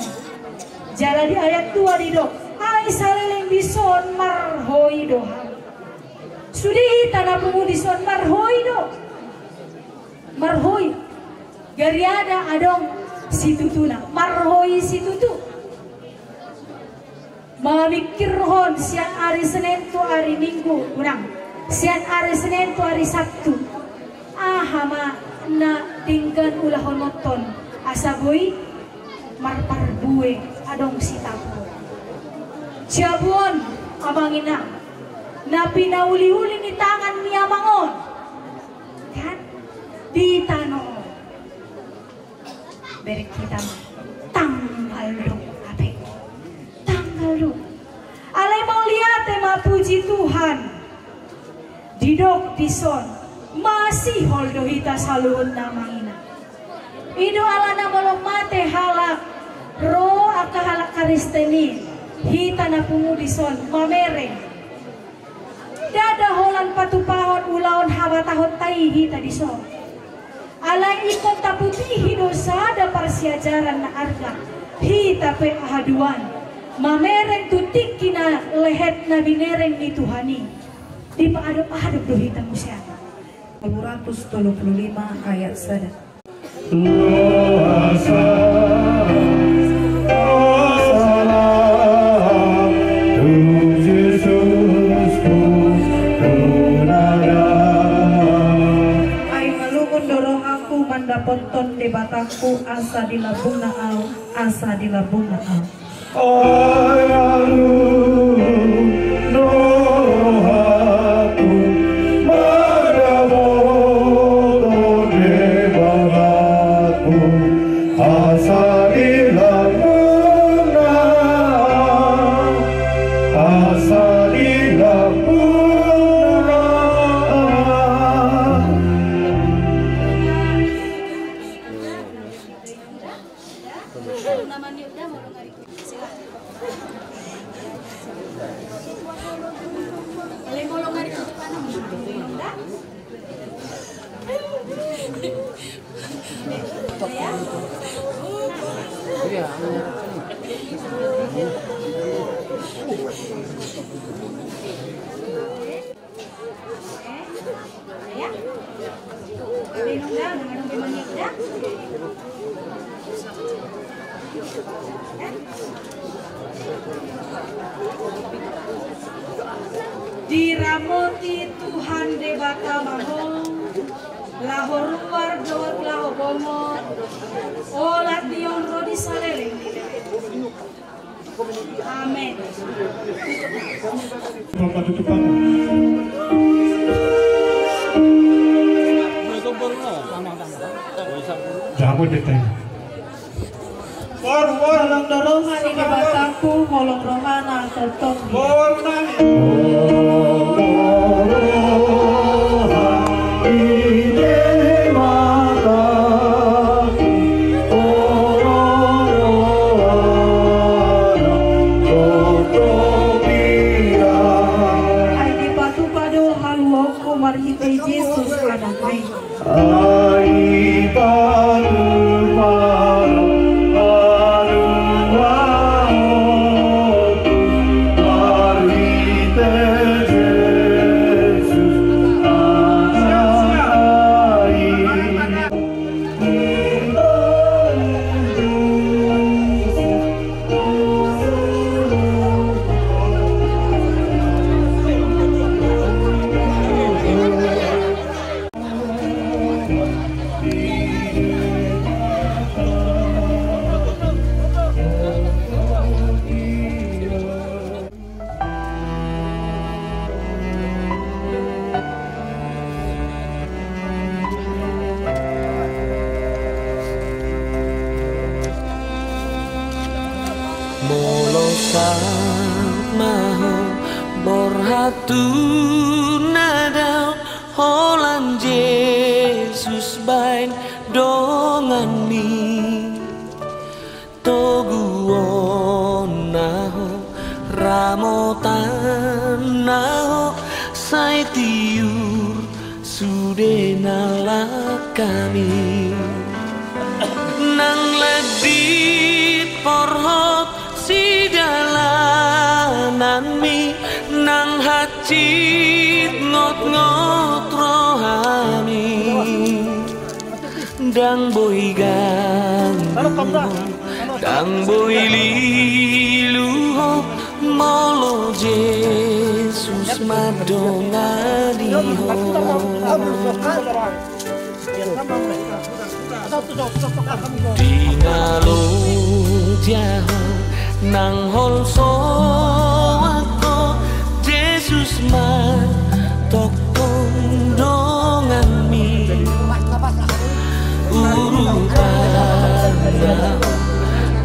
jala di ayat 2 didok ay saliling dison marhoi doha sudi tanah pungu dison marhoi do marhoi gariada adong si tutuna marhoi si tutu mamikirhon siang hari Senin tu hari Minggu urang siang hari Senin tu hari Sabtu ahama na tinggan ulahon moton asaboy marparbue adong si tapo Ciabuon amangina na pinauli-uli ni tangan ni amangon kan di tanong beri kita tanggal lu ape tanggal lu alay mau lihat mapuji Tuhan didok dison masih holdo hita saluhun namangina ido ala na belum mate halak ro akahalak karisteni hita na pungu dison mamereng dada holan patupahon ulaon habatahon tai hita dison alay ikon taputihi dosa da parsiajaran na arga hita pe ahaduan mamereng tutik kina lehet na binereng ni Tuhani di paadop-adop do hita musya 235 ayat 1 ponton di batang aku asa dilabung naau, asa dilabung naau. Diramoti Tuhan debata mahong, lahor luar dot laho bomot, olat dion rodi saleleng. Amin. Bapak tutupan. Jago deteng. War lang darohan Di bataku holong rohana tertong. Yesus anak baik. maho borhatu nadau holan Jesus bain dongan mi toguon naho ramotan naho sai tiur sude nalakami nang ledit porhot si dalanan mi nang hacit ngot-ngot rohani dang boy ganggu dang boy liluho molo Jesus madongadiho Tingalo jaho nang holso ako Jesus ma tokong dongan mi urupan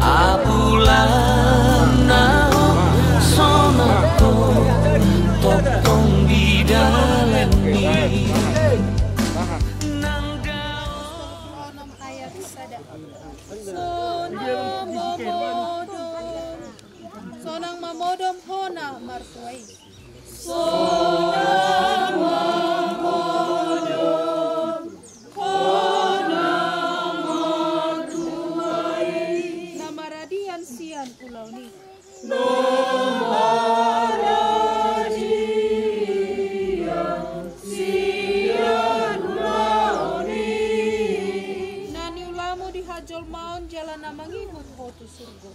apulan nao sonato tokong di dalam mi Sonang mamodom hona martuai. Sonang mamodom hona martuai. Namaradian sian pulau ni. Namaradian sian pulau ni. Nani ulamu di hajol maun jalan namangihut hotu surga.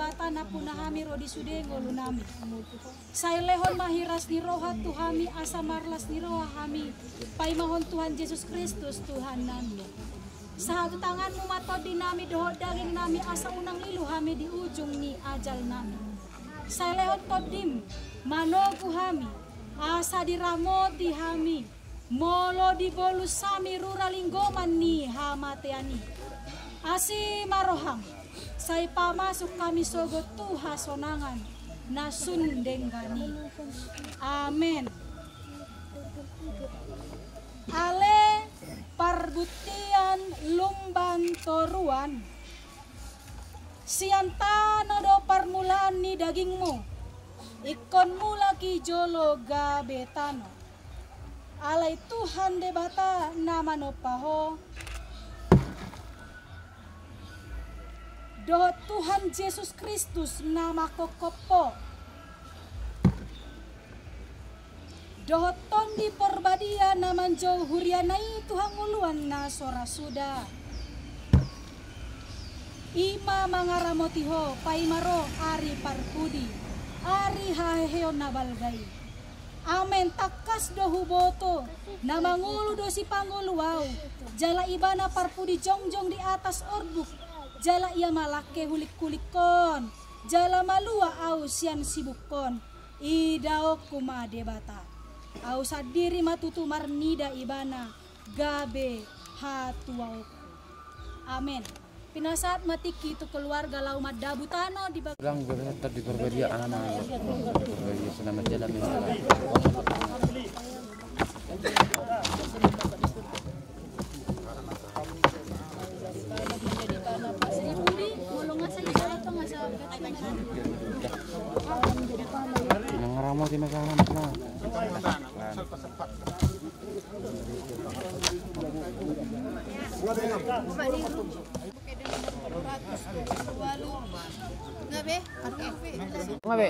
debata na punahami rodi sude ngolu nami. Saya lehon mahiras ni roha Tuhami asa marlas ni roha hami. Paimahon Tuhan Yesus Kristus Tuhan nami. Sahatu tanganmu matod di nami dohot daging nami asa unang lilu hami di ujung ni ajal nami. Saya lehon todim manogu hami asa diramoti hami. Molo di bolus sami ruralinggoman ni hamateani. Asi maroham. Say pamasok kami sogo tuha sonangan na sundenggani. Amen. Ale parbutian lumban toruan. Sianta nodo parmulaan ni dagingmu. Ikon mula ki jolo gabetano. Alay Tuhan debata nama nopaho. Doh Tuhan Yesus Kristus nama kokopo. Doh tondi porbadia naman jauh hurianai Tuhan nguluan na sora suda. Ima mangaramotiho paimaro ari parpudi. Ari haheo nabalgay. Amen takas dohu boto na mangulu do si panguluaw. Jala ibana parpudi jongjong di atas orbuk. Jala ia malake hulik-kulikon, jala malua au sian sibukon, idao kumade bata. Au sadiri matutu marnida ibana, gabe hatuau. Amin. Pinasaat matiki itu keluarga lau madabutano di Gang berhenti di Perbadia anak Perbadia selamat jalan Nangaramo di masalah na. Ngabe?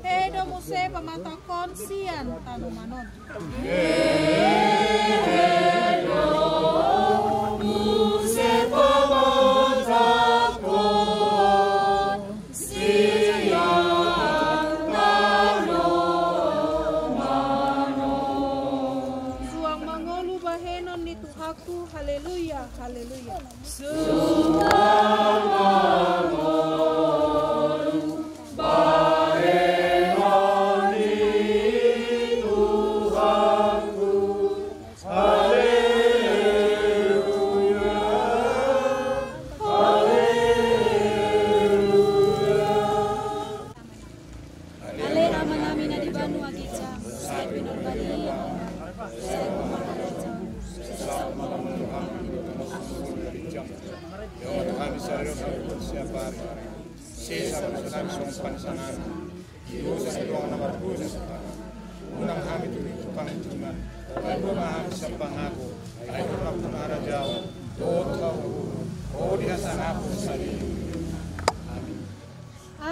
Hedo muse pamatakon sian tanumanon. Muse pamatakon sian tanumanon. Suang mangolu bahenon ni Tuhaku, haleluya, haleluya.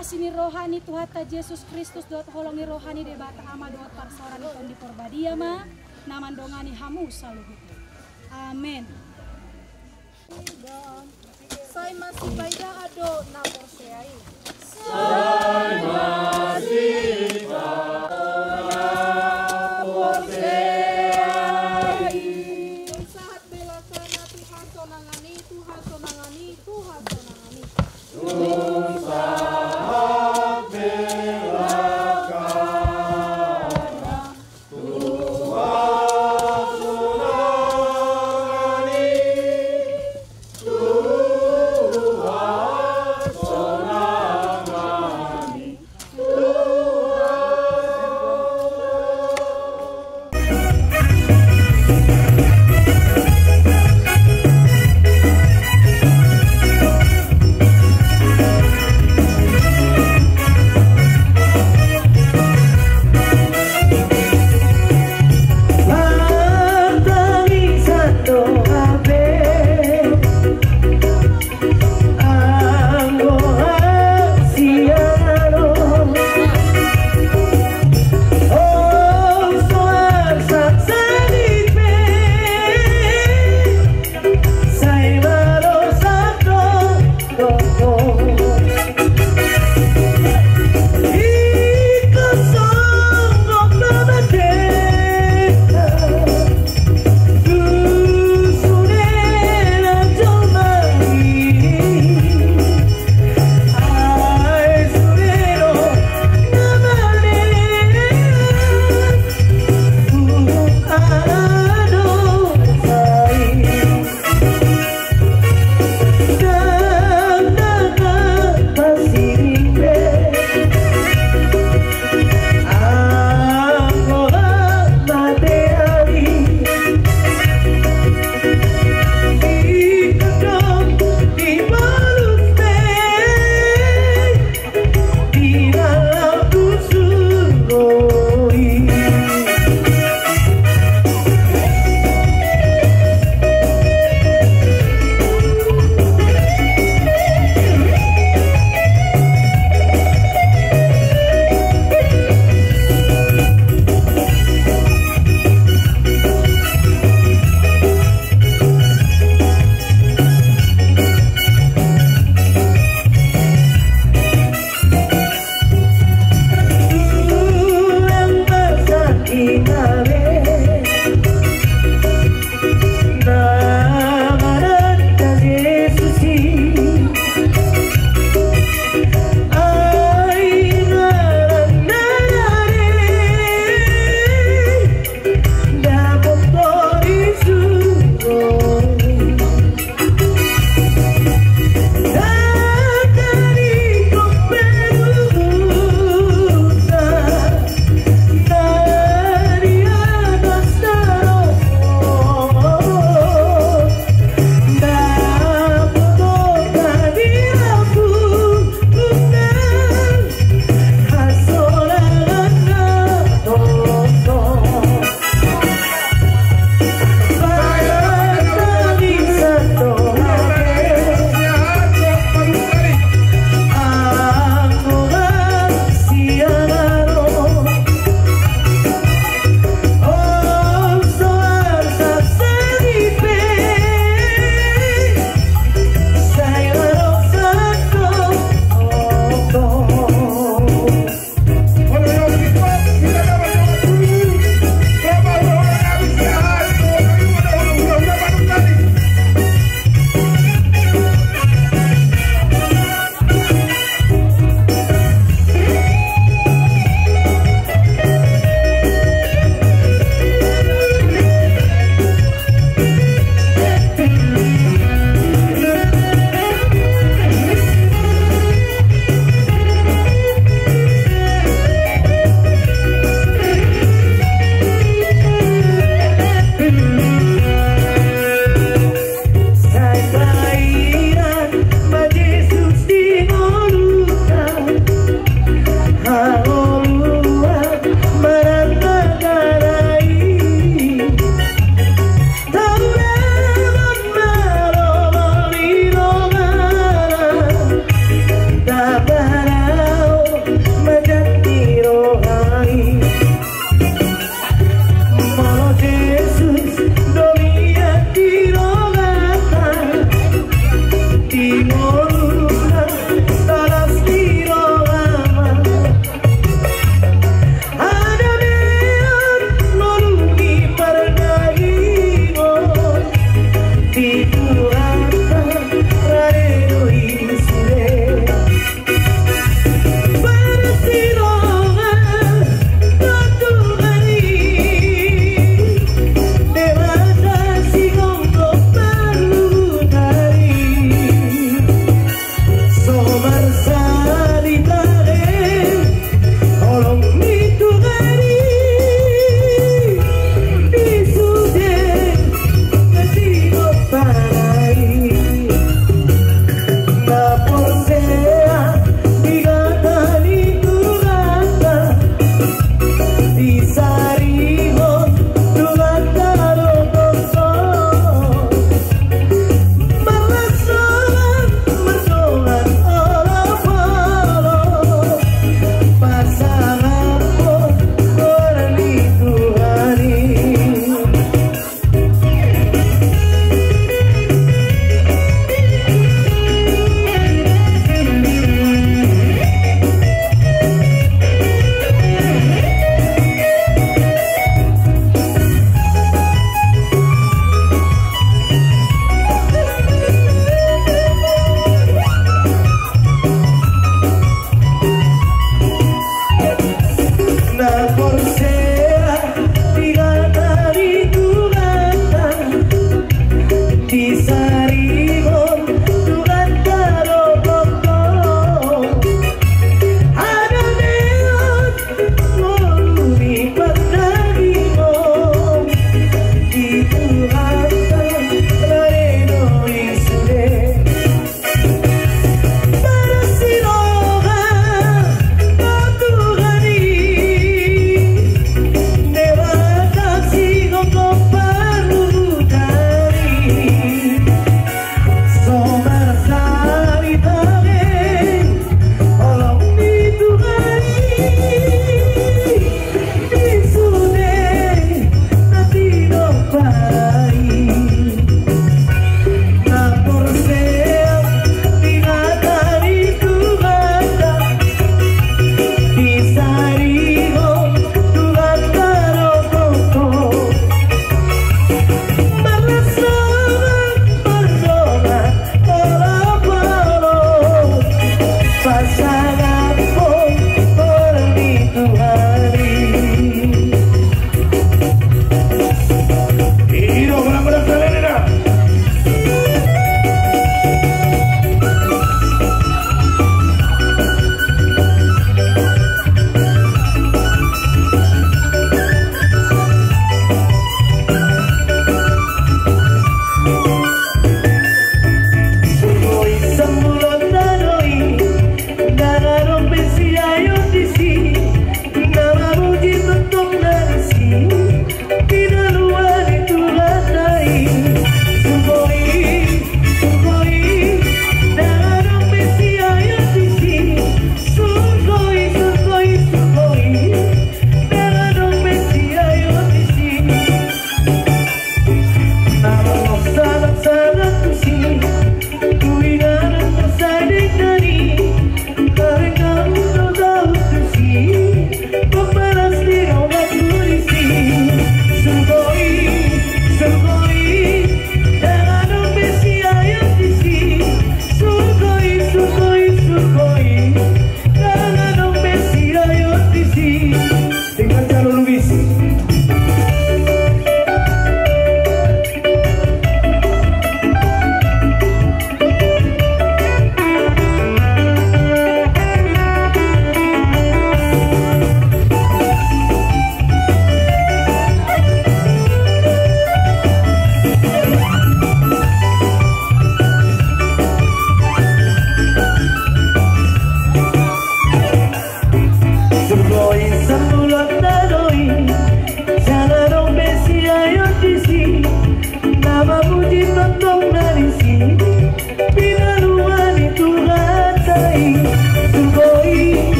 Sini rohani Tuhata Yesus Kristus dot holongi rohani debata ama dot parsoran iton di porbadia ma naman dongani hamu saluhut. Amin. Say masih baida ado na porseai. Say masih